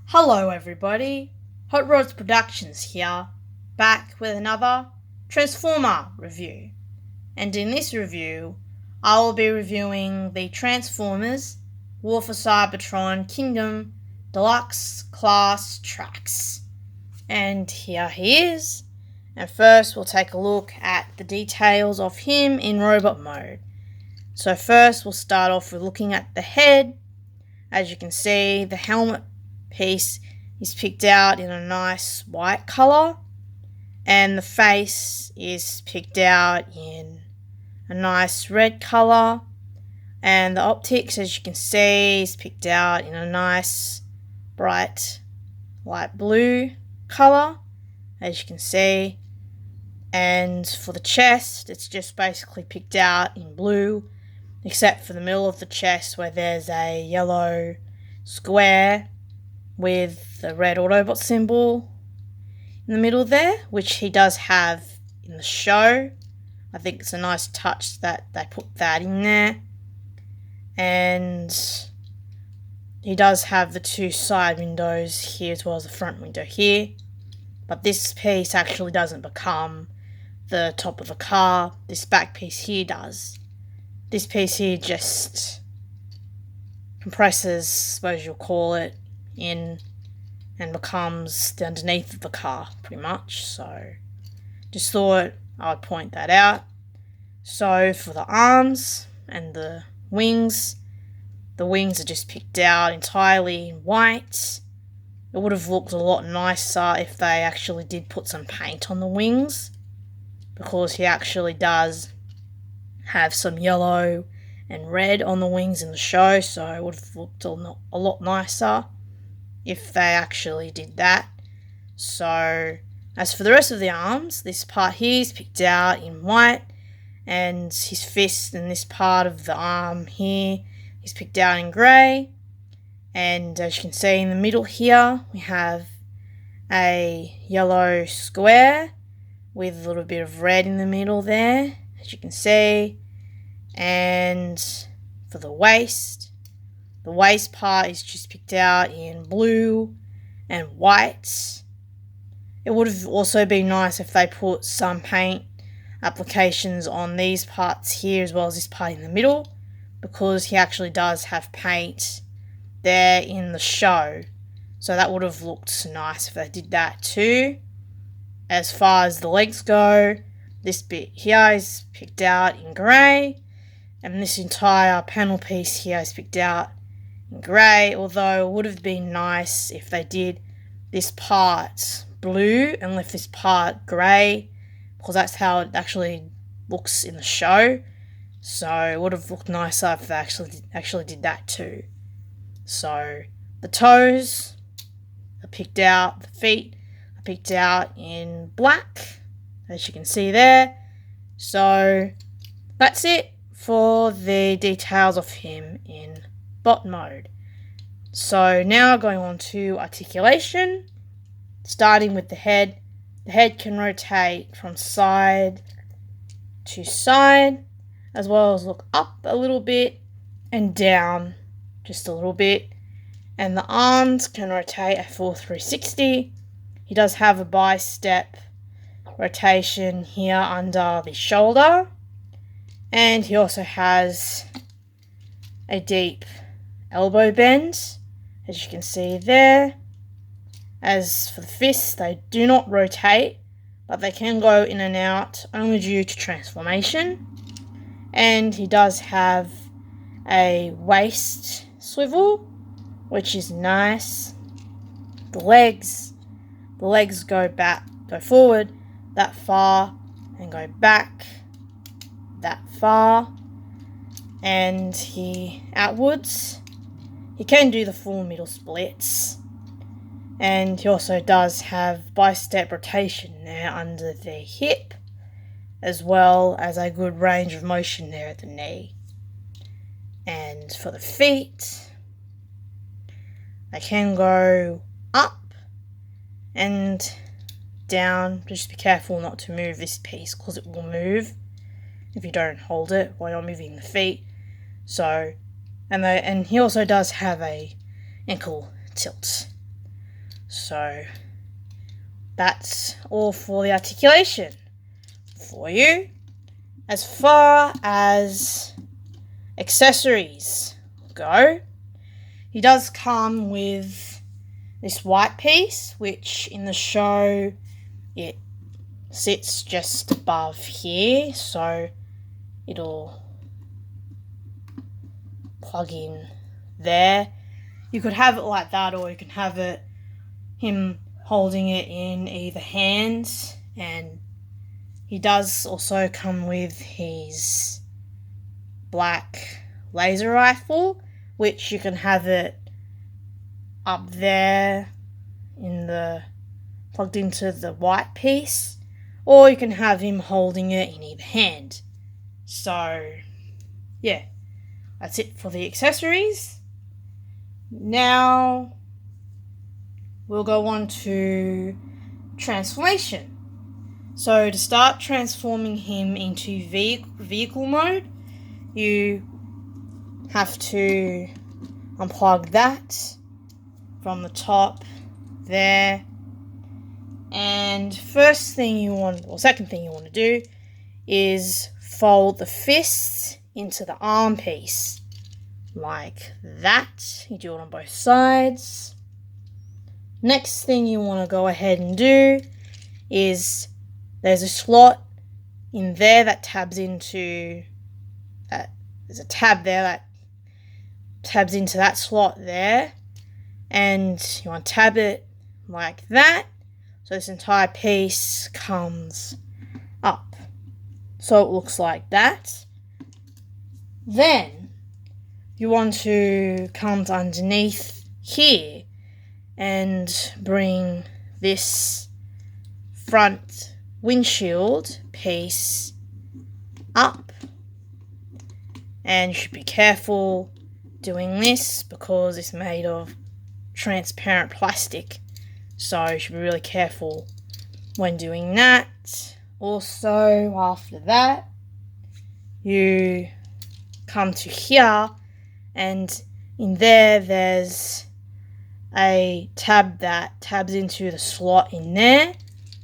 Hello everybody, Hot Rods Productions here, back with another Transformer review. And in this review, I will be reviewing the Transformers War for Cybertron Kingdom Deluxe Class Tracks. And here he is. And first we'll take a look at the details of him in robot mode. So first we'll start off with looking at the head. As you can see, the helmet piece is picked out in a nice white colour, and the face is picked out in a nice red colour, and the optics, as you can see, is picked out in a nice bright light blue colour, as you can see. And for the chest, it's just basically picked out in blue, except for the middle of the chest where there's a yellow square with the red Autobot symbol in the middle there, which he does have in the show. I think it's a nice touch that they put that in there. And he does have the two side windows here as well as the front window here. But this piece actually doesn't become the top of the car. This back piece here does. This piece here just compresses, I suppose you'll call it, in and becomes the underneath of the car pretty much. So just thought I would point that out. So for the arms and the wings are just picked out entirely in white. It would have looked a lot nicer if they actually did put some paint on the wings, because he actually does have some yellow and red on the wings in the show, so it would have looked a lot nicer if they actually did that. So as for the rest of the arms, this part here is picked out in white, and his fist and this part of the arm here is picked out in grey. And as you can see in the middle here, we have a yellow square with a little bit of red in the middle there, as you can see. And for the waist part is just picked out in blue and white. It would have also been nice if they put some paint applications on these parts here as well as this part in the middle, because he actually does have paint there in the show. So that would have looked nice if they did that too. As far as the legs go, this bit here is picked out in grey, and this entire panel piece here is picked out in grey, although it would have been nice if they did this part blue and left this part grey, because that's how it actually looks in the show. So it would have looked nicer if they actually did that too. So the toes are picked out, the feet are picked out in black, as you can see there. So that's it for the details of him in bot mode. So now going on to articulation, starting with the head. The head can rotate from side to side, as well as look up a little bit and down just a little bit. And the arms can rotate a full 360. He does have a bi-step rotation here under the shoulder. And he also has a deep elbow bend, as you can see there. As for the fists, they do not rotate, but they can go in and out only due to transformation. And he does have a waist swivel, which is nice. The legs go forward that far and go back that far, and he outwards. He can do the full middle splits, and he also does have bi-step rotation there under the hip, as well as a good range of motion there at the knee. And for the feet, they can go up and down. Just be careful not to move this piece, because it will move if you don't hold it while you're moving the feet. So, and he also does have a ankle tilt. So that's all for the articulation for you. As far as accessories go, he does come with this white piece, which in the show it sits just above here, so it'll plug in there. You could have it like that, or you can have it him holding it in either hand. And he does also come with his black laser rifle, which you can have it up there in the plugged into the white piece, or you can have him holding it in either hand. So yeah, that's it for the accessories. Now we'll go on to transformation. So to start transforming him into vehicle mode, you have to unplug that from the top there. And second thing you want to do is fold the fists into the arm piece like that. You do it on both sides. Next thing you want to go ahead and do is there's a slot in there that tabs into that. There's a tab there that tabs into that slot there, and you want to tab it like that, so this entire piece comes up. So it looks like that. Then you want to come to underneath here and bring this front windshield piece up. And you should be careful doing this because it's made of transparent plastic. So you should be really careful when doing that. Also, after that, you come to here, and in there's a tab that tabs into the slot in there.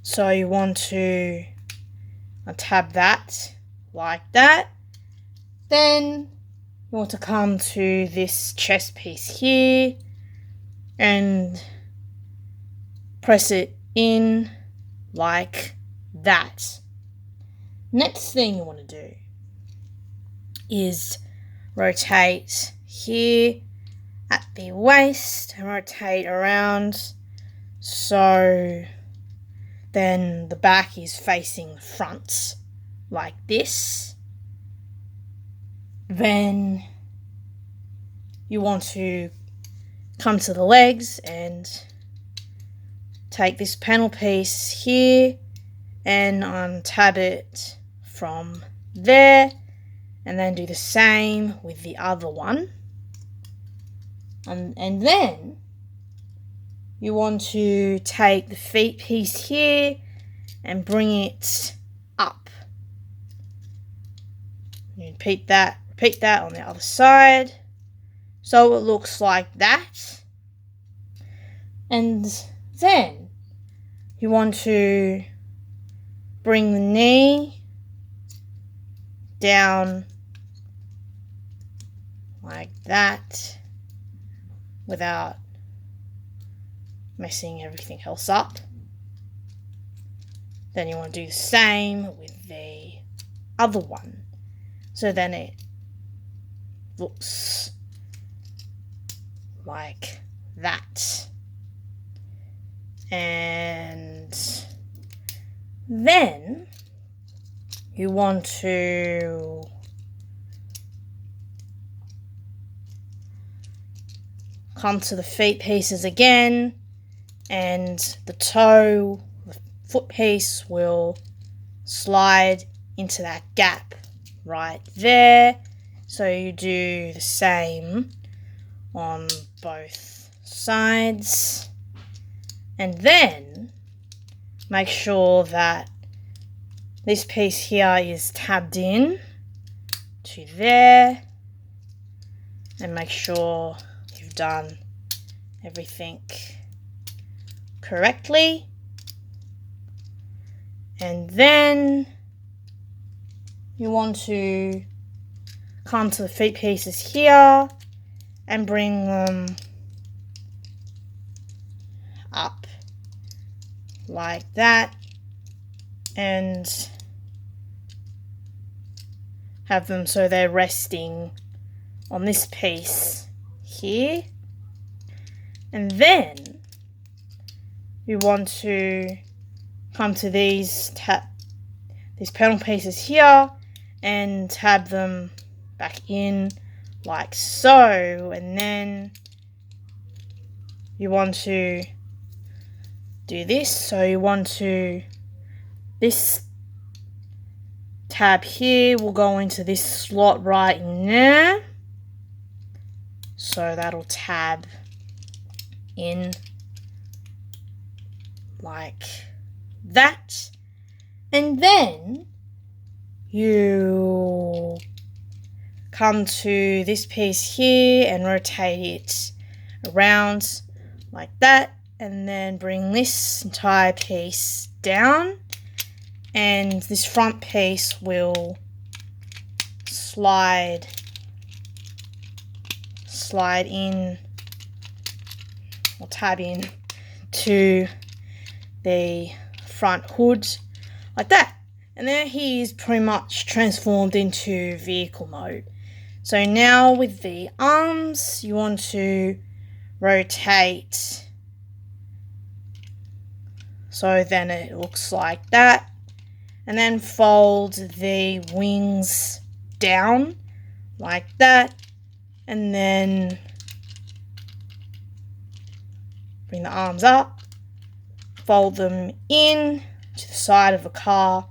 So you want to untab that like that. Then you want to come to this chest piece here and press it in like that. Next thing you want to do is rotate here at the waist and rotate around so then the back is facing the front like this. Then you want to come to the legs and take this panel piece here and untab it from there, and then do the same with the other one. And then you want to take the feet piece here and bring it up. You repeat that on the other side, so it looks like that. And then you want to bring the knee down like that without messing everything else up. Then you want to do the same with the other one. So then it looks like that. And then you want to come to the feet pieces again, and the foot piece will slide into that gap right there. So you do the same on both sides, and then make sure that this piece here is tabbed in to there, and make sure you've done everything correctly. And then you want to come to the feet pieces here and bring them up like that and have them so they're resting on this piece here. And then you want to come to these panel pieces here and tab them back in like so, and then you want to do this. So you want to, this tab here will go into this slot right in there, so that'll tab in like that. And then you come to this piece here and rotate it around like that, and then bring this entire piece down, and this front piece will slide in or tab in to the front hood like that. And there he is pretty much transformed into vehicle mode. So now with the arms, you want to rotate so then it looks like that, and then fold the wings down like that, and then bring the arms up, fold them in to the side of the car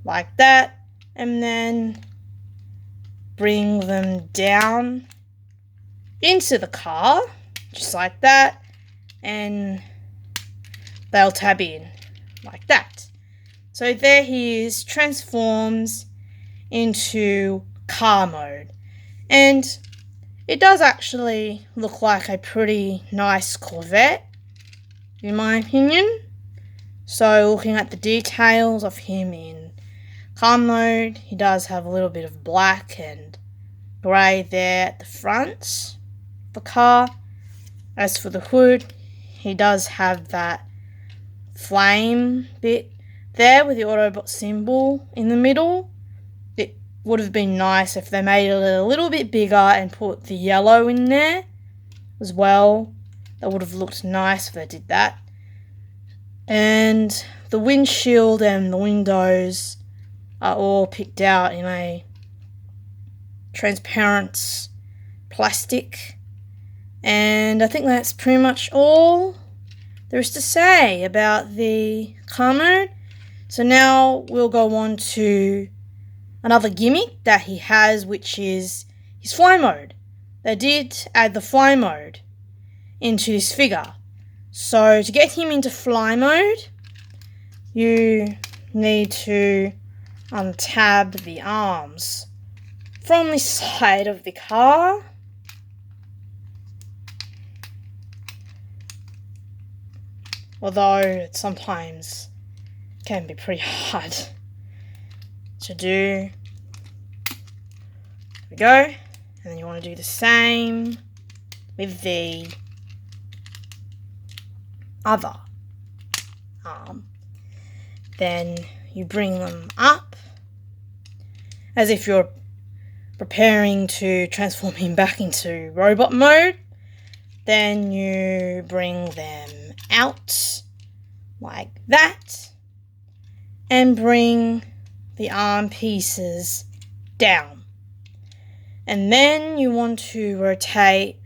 like that, and then bring them down into the car just like that, and they'll tab in like that. So there he is, transforms into car mode, and it does actually look like a pretty nice Corvette in my opinion. So looking at the details of him in car mode, he does have a little bit of black and grey there at the front of the car. As for the hood, he does have that flame bit there with the Autobot symbol in the middle. It would have been nice if they made it a little bit bigger and put the yellow in there as well. That would have looked nice if they did that. And the windshield and the windows are all picked out in a transparent plastic. And I think that's pretty much all there is to say about the car mode. So now we'll go on to another gimmick that he has, which is his fly mode. They did add the fly mode into this figure. So to get him into fly mode, you need to untab the arms from this side of the car. Although it sometimes can be pretty hard to do. There we go. And then you want to do the same with the other arm. Then you bring them up as if you're preparing to transform him back into robot mode. Then you bring them out like that and bring the arm pieces down. And then you want to rotate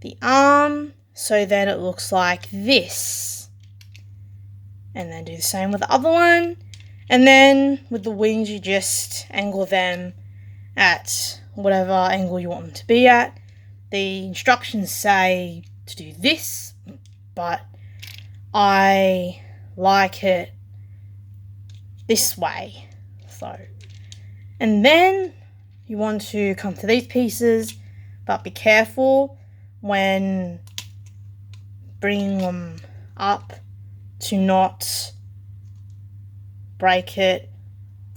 the arm so that it looks like this. And then do the same with the other one. And then with the wings, you just angle them at whatever angle you want them to be at. The instructions say to do this, but I like it this way. So, and then you want to come to these pieces, but be careful when bringing them up to not break it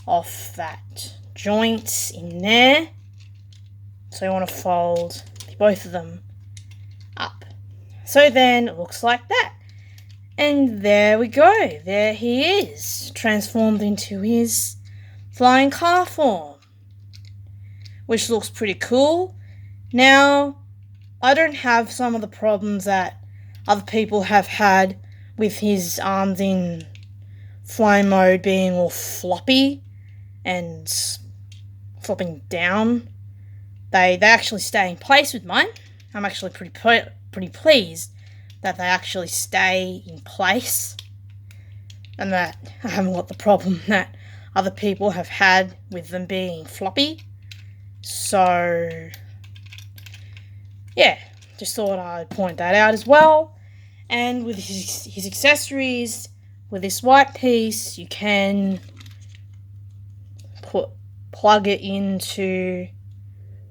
off that joint in there. So you want to fold both of them up. So then it looks like that. And there we go. There he is, transformed into his flying car form, which looks pretty cool. Now, I don't have some of the problems that other people have had with his arms in fly mode being all floppy and flopping down. They actually stay in place with mine. I'm actually pretty pleased that they actually stay in place and that I haven't got the problem that other people have had with them being floppy. So yeah, just thought I'd point that out as well. And with his accessories, with this white piece, you can plug it into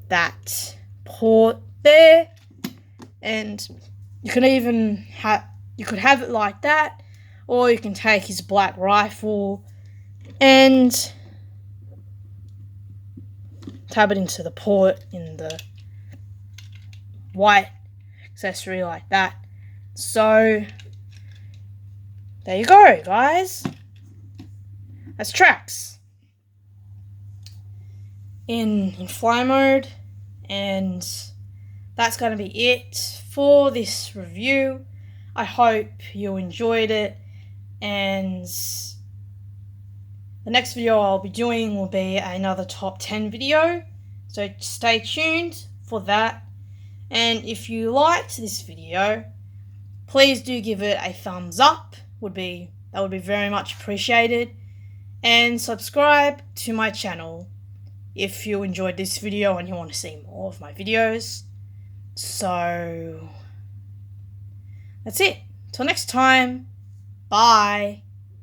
that port there, and you could have it like that, or you can take his black rifle and tab it into the port in the white accessory like that. So there you go, guys. That's Trax in fly mode, and that's going to be it for this review. I hope you enjoyed it, and the next video I'll be doing will be another top 10 video, so stay tuned for that. And if you liked this video, please do give it a thumbs up. That would be very much appreciated. And subscribe to my channel if you enjoyed this video and you want to see more of my videos. So that's it. Till next time. Bye.